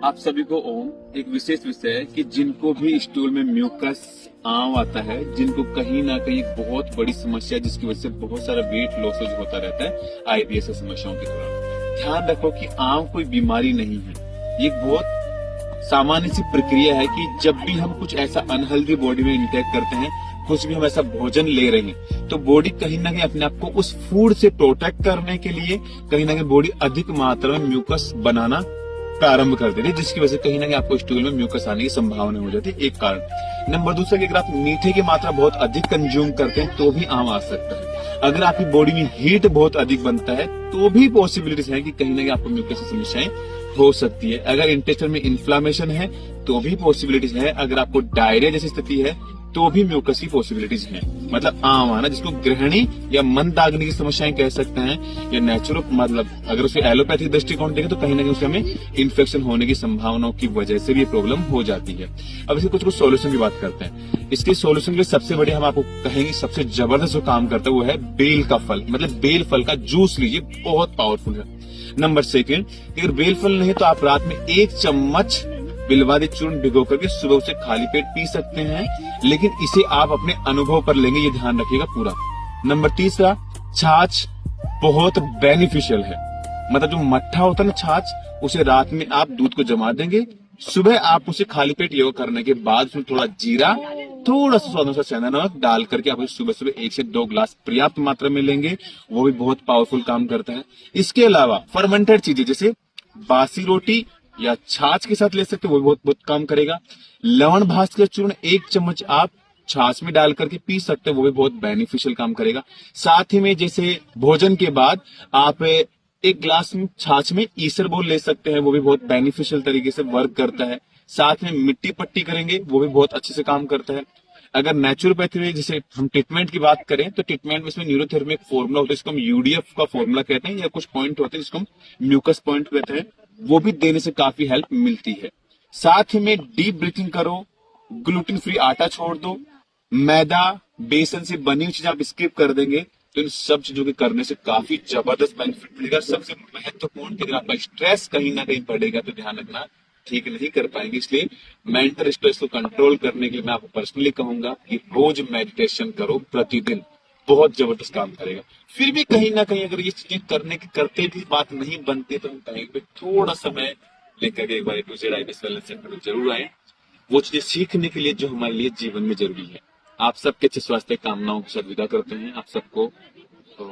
आप सभी को ओम। एक विशेष विषय है कि जिनको भी स्टूल में म्यूकस आम आता है, जिनको कहीं ना कहीं एक बहुत बड़ी समस्या है जिसकी वजह से बहुत सारा वेट लॉसेज होता रहता है आईबीएस समस्याओं के दौरान। ध्यान रखो कि आम कोई बीमारी नहीं है, ये एक बहुत सामान्य सी प्रक्रिया है कि जब भी हम कुछ ऐसा अनहेल्दी बॉडी में इंटेक करते हैं, कुछ भी हम ऐसा भोजन ले रहे हैं, तो बॉडी कहीं ना कहीं अपने आप को उस फूड से प्रोटेक्ट करने के लिए कहीं ना कहीं बॉडी अधिक मात्रा में म्यूकस बनाना प्रारंभ कर देती है, जिसकी वजह से कहीं ना कहीं आपको स्टूल में म्यूकस आने की संभावना हो जाती है। एक कारण। नंबर दूसरा कि अगर आप मीठे की मात्रा बहुत अधिक कंज्यूम करते हैं तो भी आम आ सकता है। अगर आपकी बॉडी में हीट बहुत अधिक बनता है तो भी पॉसिबिलिटीज है कि कहीं ना कहीं आपको म्यूकस की समस्याएं हो सकती है। अगर इंटेस्टाइन में इन्फ्लामेशन है तो भी पॉसिबिलिटीज है। अगर आपको डायरिया जैसी स्थिति है तो भी म्यूकस की पॉसिबिलिटीज है। मतलब आम आना, जिसको गृहिणी या मंदाग्नि की समस्याएं कह सकते हैं, या नेचुरल, मतलब अगर उसे एलोपैथिक दृष्टिकोण देखें तो कहीं ना कहीं उसमें हमें इन्फेक्शन होने की संभावनाओं की वजह से भी प्रॉब्लम हो जाती है। अब इसके कुछ सोल्यूशन की बात करते हैं। इसके सोल्यूशन के सबसे बड़े हम आपको कहेंगे, सबसे जबरदस्त जो काम करता है वो है बेल का फल। मतलब बेल फल का जूस लीजिए, बहुत पावरफुल है। नंबर सेकेंड, अगर बेल फल नहीं तो आप रात में 1 चम्मच बिलवादी चूर्ण भिगो करके सुबह उसे खाली पेट पी सकते हैं, लेकिन इसे आप अपने अनुभव पर लेंगे, ये ध्यान रखिएगा पूरा। नंबर तीसरा, छाछ बहुत बेनिफिशियल है। मतलब जो मट्ठा होता है ना छाछ, उसे रात में आप दूध को जमा देंगे, सुबह आप उसे खाली पेट योगा करने के बाद उसमें थोड़ा जीरा, थोड़ा सा स्वाद अनुसार सेंधा नमक डाल करके आप सुबह सुबह 1 से 2 ग्लास पर्याप्त मात्रा में लेंगे, वो भी बहुत पावरफुल काम करता है। इसके अलावा फर्मेंटेड चीजें जैसे बासी रोटी या छाछ के साथ ले सकते हैं, वो भी बहुत बहुत काम करेगा। लवण भास्कर का चूर्ण 1 चम्मच आप छाछ में डाल करके पी सकते हैं, वो भी बहुत बेनिफिशियल काम करेगा। साथ ही में जैसे भोजन के बाद आप 1 ग्लास में छाछ में ईसबगोल ले सकते हैं, वो भी बहुत बेनिफिशियल तरीके से वर्क करता है। साथ में मिट्टी पट्टी करेंगे, वो भी बहुत अच्छे से काम करता है। अगर नेचुरोपैथी में जैसे हम ट्रीटमेंट की बात करें तो ट्रीटमेंट में इसमें न्यूरोथेरेपी में एक फॉर्मूला होता है, इसको हम यूडीएफ का फॉर्मूला कहते हैं, या कुछ पॉइंट होते हैं जिसको हम म्यूकस पॉइंट कहते हैं, वो भी देने से काफी हेल्प मिलती है। साथ ही में डीप ब्रीथिंग करो, ग्लूटेन फ्री आटा छोड़ दो, मैदा बेसन से बनी हुई चीज आप स्किप कर देंगे, तो इन सब चीजों के करने से काफी जबरदस्त बेनिफिट मिलेगा। सबसे महत्वपूर्ण कि अगर आपका स्ट्रेस कहीं ना कहीं बढ़ेगा तो ध्यान रखना ठीक नहीं कर पाएंगे, इसलिए मेंटल स्ट्रेस को कंट्रोल करने के लिए मैं आपको पर्सनली कहूंगा कि रोज मेडिटेशन करो प्रतिदिन, बहुत जबरदस्त काम करेगा। फिर भी कहीं ना कहीं अगर ये चीजें करने की करते भी बात नहीं बनती तो हम कहेंगे थोड़ा समय लेकर के एक बार टू जेड आईबीएस वेलनेस सेंटर में जरूर आए, वो चीजें सीखने के लिए जो हमारे लिए जीवन में जरूरी है। आप सबके अच्छे स्वास्थ्य कामनाओं के साथ विदा करते हैं आप सबको। तो